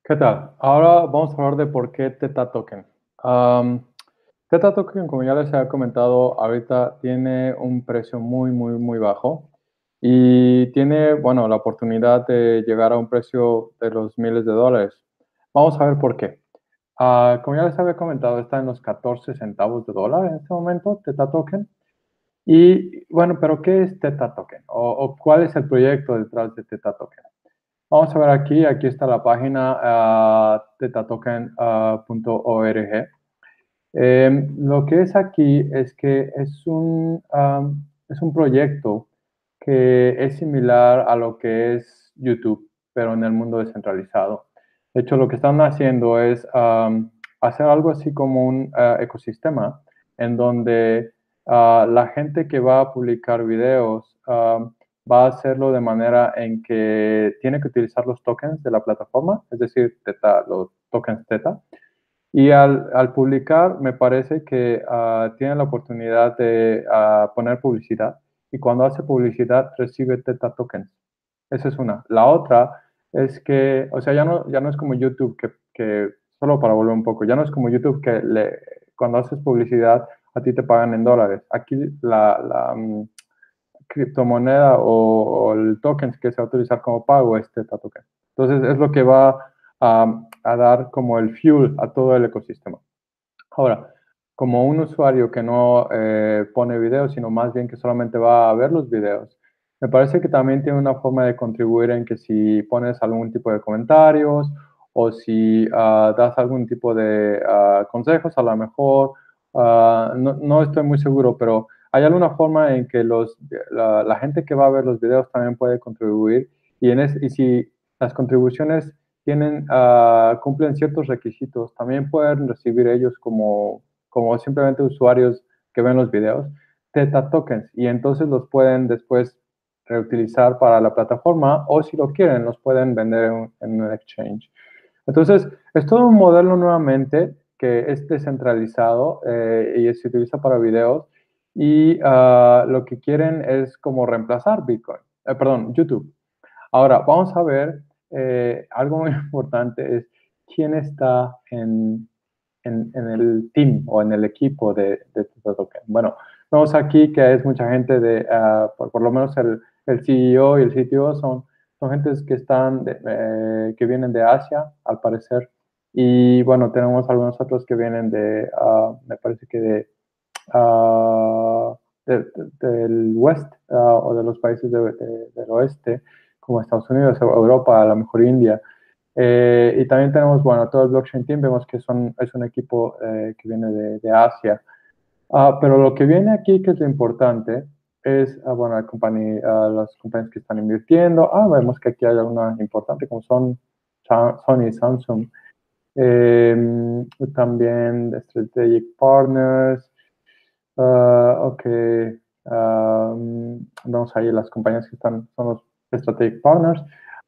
¿Qué tal? Ahora vamos a hablar de por qué Theta Token. Am, Theta Token, como ya les había comentado, ahorita tiene un precio muy bajo y tiene, bueno, la oportunidad de llegar a un precio de los miles de dólares. Vamos a ver por qué. Como ya les había comentado, está en los 14 centavos de dólar en este momento, Theta Token. Y bueno, pero ¿qué es Theta Token? ¿O cuál es el proyecto detrás de Theta Token? Vamos a ver aquí está la página tetatoken.org. Lo que es aquí es que es un proyecto que es similar a lo que es YouTube, pero en el mundo descentralizado. De hecho, lo que están haciendo es hacer algo así como un ecosistema en donde la gente que va a publicar videos va a hacerlo de manera en que tiene que utilizar los tokens de la plataforma, es decir, los tokens Theta. Y al publicar, me parece que tiene la oportunidad de poner publicidad. Y cuando hace publicidad, recibe Theta Tokens. Esa es una. La otra es que, o sea, ya no es como YouTube, solo para volver un poco, ya no es como YouTube cuando haces publicidad, a ti te pagan en dólares. Aquí la criptomoneda o el token que se va a utilizar como pago es Theta Token. Entonces, es lo que va a dar como el fuel a todo el ecosistema. Ahora, como un usuario que no pone videos, sino más bien que solamente va a ver los videos, me parece que también tiene una forma de contribuir en que si pones algún tipo de comentarios o si das algún tipo de consejos, a lo mejor, no estoy muy seguro, pero hay alguna forma en que la gente que va a ver los videos también puede contribuir y si las contribuciones cumplen ciertos requisitos, también pueden recibir ellos como simplemente usuarios que ven los videos, Theta Tokens, y entonces los pueden después reutilizar para la plataforma o si lo quieren, los pueden vender en un exchange. Entonces, es todo un modelo nuevamente que es descentralizado y se utiliza para videos y lo que quieren es como reemplazar Bitcoin, perdón, YouTube. Ahora, vamos a ver, algo muy importante es quién está en el team o en el equipo de Teta Token. Bueno, vemos aquí que es mucha gente por lo menos el CEO y el CTO son gentes que vienen de Asia, al parecer. Y bueno, tenemos algunos otros que vienen me parece que del West o de los países del oeste, como Estados Unidos, Europa, a lo mejor India. Y también tenemos, bueno, todo el blockchain team, vemos que es un equipo que viene de Asia. Pero lo que viene aquí, que es lo importante, es, bueno, las compañías que están invirtiendo. Vemos que aquí hay alguna importante, como son Sony y Samsung. También Strategic Partners. Ok. Vamos ahí las compañías que son los Strategic Partners.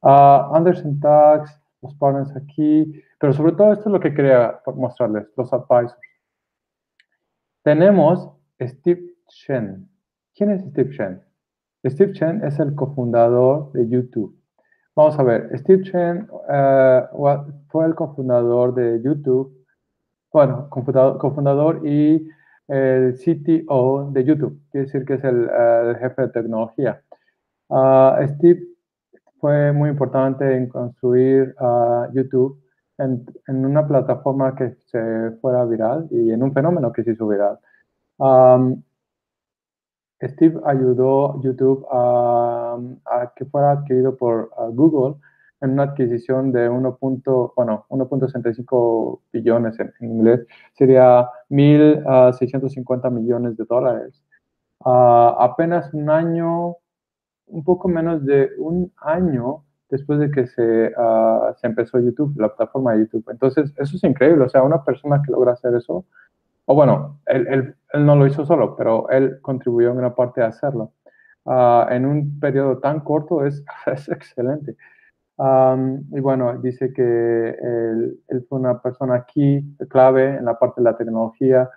Anderson Tax, los partners aquí. Pero sobre todo esto es lo que quería mostrarles, los advisors. Tenemos Steve Chen. ¿Quién es Steve Chen? Steve Chen es el cofundador de YouTube. Vamos a ver, Steve Chen fue el cofundador de YouTube, bueno, cofundador y el CTO de YouTube, quiere decir que es el jefe de tecnología. Steve fue muy importante en construir YouTube en una plataforma que se fuera viral y en un fenómeno que se hizo viral. Um, Steve ayudó YouTube a que fuera adquirido por Google en una adquisición de 1.65 billones en inglés, sería 1.650 millones de dólares. Apenas un poco menos de un año después de que se empezó YouTube, la plataforma de YouTube. Entonces, eso es increíble. O sea, una persona que logra hacer eso, o bueno, él no lo hizo solo, pero él contribuyó en gran parte a hacerlo. En un periodo tan corto es excelente. Y bueno, dice que él fue una persona aquí clave en la parte de la tecnología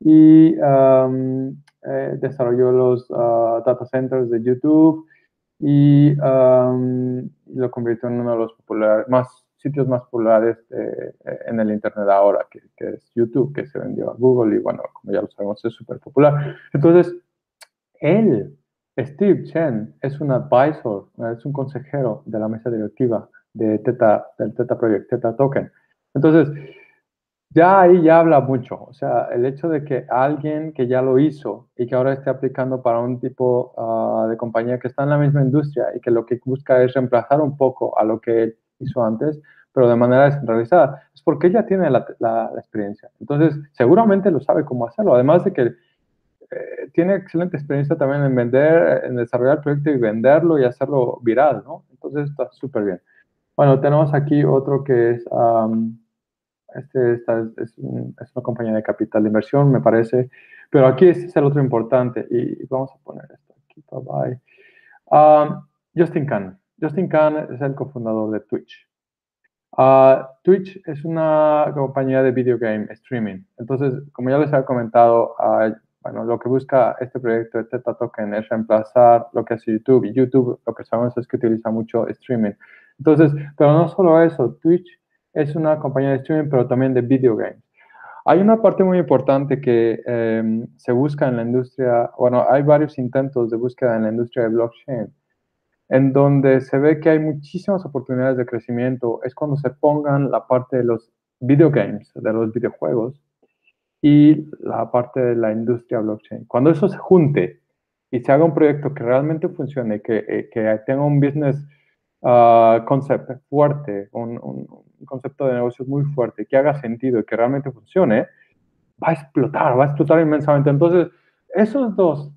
y desarrolló los data centers de YouTube y lo convirtió en uno de los más sitios más populares en el Internet ahora, que es YouTube, que se vendió a Google y bueno, como ya lo sabemos, es súper popular. Entonces, él, Steve Chen, es un advisor, es un consejero de la mesa directiva de del Theta Project, Theta Token. Entonces, ya ahí ya habla mucho, o sea, el hecho de que alguien que ya lo hizo y que ahora esté aplicando para un tipo de compañía que está en la misma industria y que lo que busca es reemplazar un poco a lo que él hizo antes, pero de manera descentralizada, es porque ella tiene la experiencia. Entonces, seguramente lo sabe cómo hacerlo, además de que tiene excelente experiencia también en vender, en desarrollar el proyecto y venderlo y hacerlo viral, ¿no? Entonces, está súper bien. Bueno, tenemos aquí otro que es... es una compañía de capital de inversión, me parece. Pero aquí este es el otro importante. Y vamos a poner esto aquí. Bye bye. Justin Kan. Justin Kan es el cofundador de Twitch. Twitch es una compañía de video game streaming. Entonces, como ya les había comentado, bueno, lo que busca este proyecto de Theta Token es reemplazar lo que hace YouTube. Y YouTube lo que sabemos es que utiliza mucho streaming. Entonces, pero no solo eso, Twitch es una compañía de streaming, pero también de video games. Hay una parte muy importante que se busca en la industria, bueno, hay varios intentos de búsqueda en la industria de blockchain en donde se ve que hay muchísimas oportunidades de crecimiento, es cuando se pongan la parte de los videogames, de los videojuegos, y la parte de la industria blockchain. Cuando eso se junte y se haga un proyecto que realmente funcione, que tenga un business concept fuerte, un concepto de negocios muy fuerte, que haga sentido y que realmente funcione, va a explotar inmensamente. Entonces, esos dos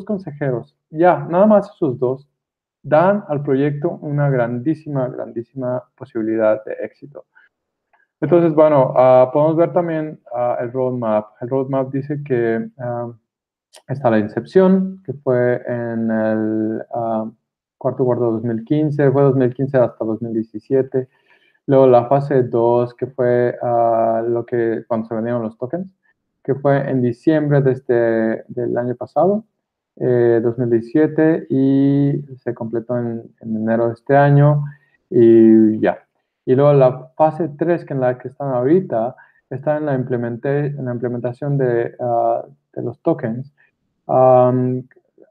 consejeros, ya, nada más esos dos, dan al proyecto una grandísima, grandísima posibilidad de éxito. Entonces, bueno, podemos ver también el roadmap. El roadmap dice que está la incepción, que fue en el cuarto de 2015, fue 2015 hasta 2017. Luego la fase 2, que fue lo que cuando se vendieron los tokens, que fue en diciembre del año pasado, 2017, y se completó en enero de este año, y ya. Y luego la fase 3, que en la que están ahorita, está en la implementación de los tokens. Um,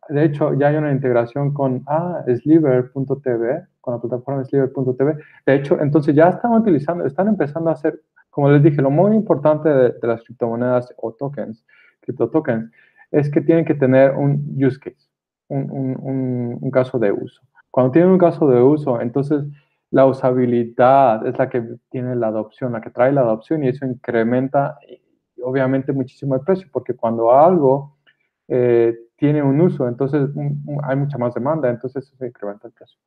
de hecho, ya hay una integración con Sliver.tv, con la plataforma Sliver.tv. De hecho, entonces ya están empezando a hacer, como les dije, lo muy importante de las criptomonedas o tokens, cripto tokens, es que tienen que tener un use case, un caso de uso. Cuando tienen un caso de uso, entonces la usabilidad es la que tiene la adopción, la que trae la adopción y eso incrementa obviamente muchísimo el precio, porque cuando algo tiene un uso, entonces hay mucha más demanda, entonces eso se incrementa el precio.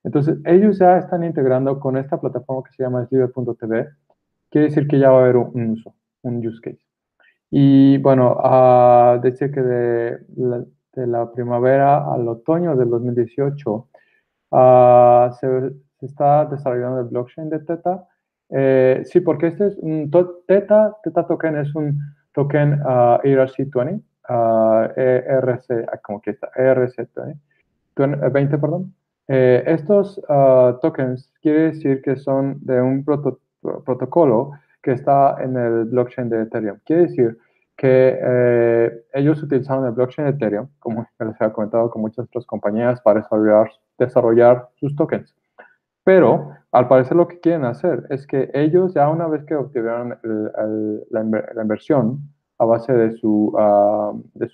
Entonces, ellos ya están integrando con esta plataforma que se llama Sliver.tv, quiere decir que ya va a haber un uso, un use case. Y bueno, decía que de la primavera al otoño del 2018 se está desarrollando el blockchain de Theta. Sí, porque este es un Theta Token es un token ERC20, ERC, como que está, ERC20, 20, perdón. Estos tokens quiere decir que son de un protocolo que está en el blockchain de Ethereum. Quiere decir que ellos utilizaron el blockchain de Ethereum, como les había comentado con muchas otras compañías, para desarrollar sus tokens. Pero al parecer lo que quieren hacer es que ellos ya una vez que obtuvieron la inversión a base de su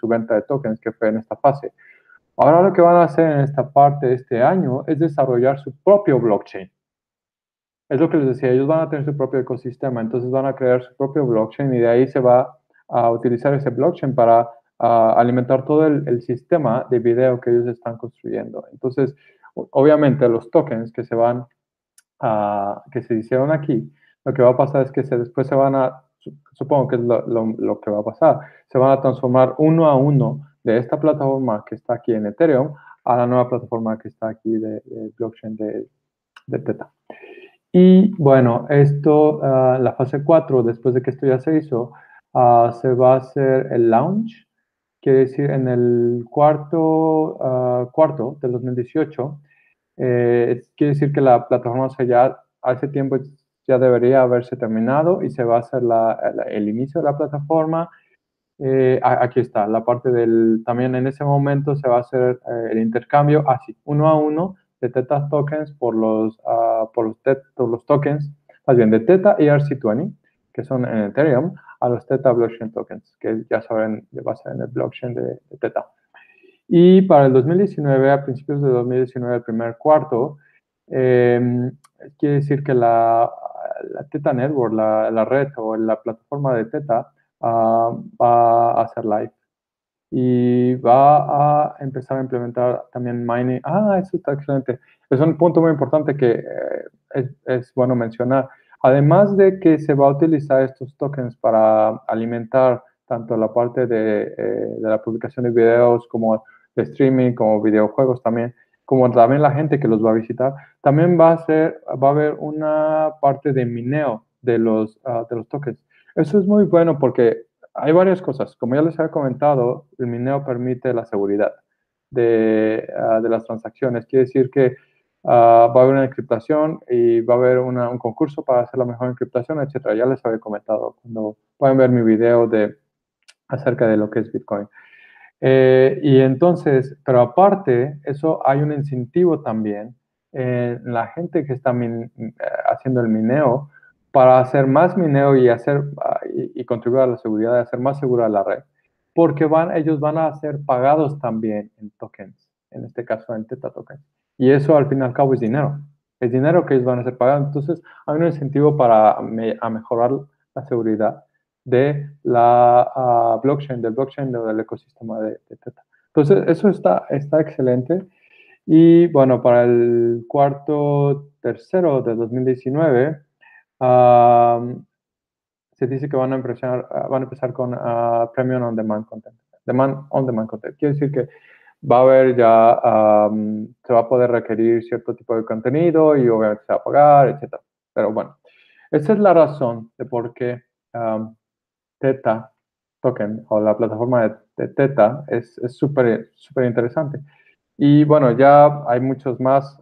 venta de tokens, que fue en esta fase, ahora lo que van a hacer en esta parte de este año es desarrollar su propio blockchain. Es lo que les decía, ellos van a tener su propio ecosistema, entonces van a crear su propio blockchain y de ahí se va a utilizar ese blockchain para alimentar todo el sistema de video que ellos están construyendo. Entonces, obviamente los tokens que se hicieron aquí, lo que va a pasar es que después se van supongo que es lo que va a pasar, se van a transformar uno a uno de esta plataforma que está aquí en Ethereum a la nueva plataforma que está aquí de blockchain de Theta. Y bueno, la fase 4 después de que esto ya se hizo, se va a hacer el launch, quiere decir en el cuarto del 2018, quiere decir que la plataforma a ese tiempo ya debería haberse terminado y se va a hacer el inicio de la plataforma. Aquí está, la parte también en ese momento se va a hacer el intercambio así, uno a uno de Theta tokens por los tokens, más bien de Theta y ERC20, que son en Ethereum, a los Theta Blockchain Tokens, que ya saben, va a ser en el blockchain de Theta. Y para el 2019, a principios de 2019, el primer cuarto, quiere decir que la Theta Network, la red o la plataforma de Theta, va a hacer live y va a empezar a implementar también mining. Eso está excelente. Es un punto muy importante que es bueno mencionar. Además de que se va a utilizar estos tokens para alimentar tanto la parte de la publicación de videos como de streaming, como videojuegos también, como también la gente que los va a visitar, también va a haber una parte de mineo de los tokens. Eso es muy bueno porque hay varias cosas. Como ya les había comentado, el mineo permite la seguridad de las transacciones. Quiere decir que va a haber una encriptación y va a haber un concurso para hacer la mejor encriptación, etcétera. Ya les había comentado cuando pueden ver mi video acerca de lo que es Bitcoin. Y entonces, pero aparte, eso hay un incentivo también en la gente que está haciendo el mineo para hacer más mineo y contribuir a la seguridad, de hacer más segura la red, porque ellos van a ser pagados también en tokens, en este caso en Theta tokens. Y eso al fin y al cabo es dinero que ellos van a ser pagados. Entonces, hay un incentivo para mejorar la seguridad de la blockchain o del ecosistema de Theta. Entonces, eso está excelente. Y bueno, para el tercero de 2019, se dice que van a empezar con Premium on Demand Content. Demand on Demand Content. Quiere decir que va a haber ya, se va a poder requerir cierto tipo de contenido y obviamente se va a pagar, etc. Pero bueno, esa es la razón de por qué Theta Token o la plataforma de Theta es súper súper interesante. Y bueno, ya hay mucha más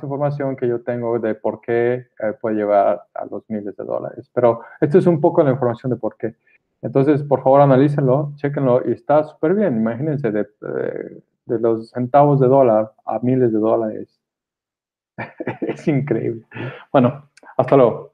información que yo tengo de por qué puede llevar a los miles de dólares. Pero esto es un poco la información de por qué. Entonces, por favor, analícenlo, chequenlo y está súper bien. Imagínense de los centavos de dólar a miles de dólares. Es increíble. Bueno, hasta luego.